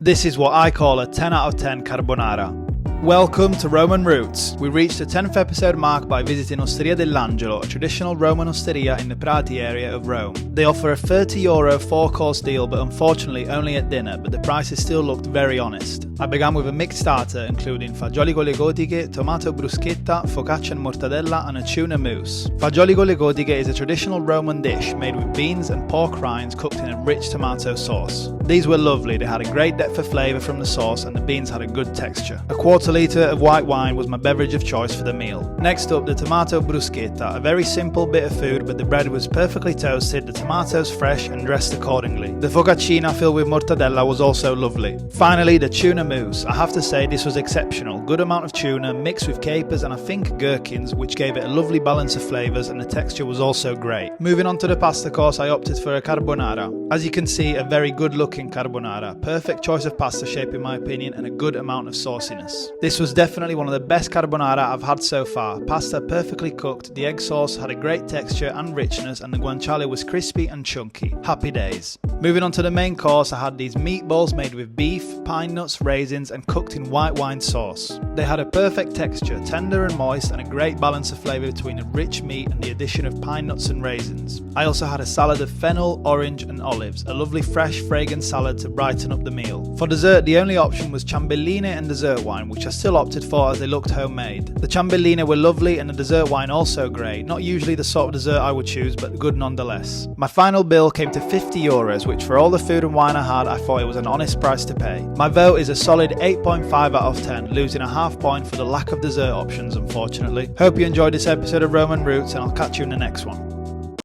This is what I call a 10 out of 10 carbonara. Welcome to Roman Roots. We reached the 10th episode mark by visiting Osteria dell'Angelo, a traditional Roman osteria in the Prati area of Rome. They offer a €30 4-course deal, but unfortunately only at dinner, but the prices still looked very honest. I began with a mixed starter including fagioli con le gotiche, tomato bruschetta, focaccia and mortadella, and a tuna mousse. Fagioli con le gotiche is a traditional Roman dish made with beans and pork rinds cooked in a rich tomato sauce. These were lovely, they had a great depth of flavour from the sauce and the beans had a good texture. A quarter litre of white wine was my beverage of choice for the meal. Next up, the tomato bruschetta, a very simple bit of food, but the bread was perfectly toasted, the tomatoes fresh and dressed accordingly. The focaccina filled with mortadella was also lovely. Finally, the tuna mousse. I have to say this was exceptional. Good amount of tuna mixed with capers and I think gherkins, which gave it a lovely balance of flavours, and the texture was also great. Moving on to the pasta course, I opted for a carbonara. As you can see, a very good looking carbonara. Perfect choice of pasta shape in my opinion, and a good amount of sauciness. This was definitely one of the best carbonara I've had so far. Pasta perfectly cooked, the egg sauce had a great texture and richness, and the guanciale was crispy and chunky. Happy days. Moving on to the main course, I had these meatballs made with beef, pine nuts, raisins and cooked in white wine sauce. They had a perfect texture, tender and moist, and a great balance of flavour between the rich meat and the addition of pine nuts and raisins. I also had a salad of fennel, orange and olives, a lovely fresh fragrant salad to brighten up the meal. For dessert, the only option was ciambelline and dessert wine, which I still opted for as they looked homemade. The ciambelline were lovely and the dessert wine also great, not usually the sort of dessert I would choose, but good nonetheless. My final bill came to €50, which for all the food and wine I had, I thought it was an honest price to pay. My vote is a solid 8.5 out of 10, losing a half point for the lack of dessert options unfortunately. Hope you enjoyed this episode of Roman Roots and I'll catch you in the next one.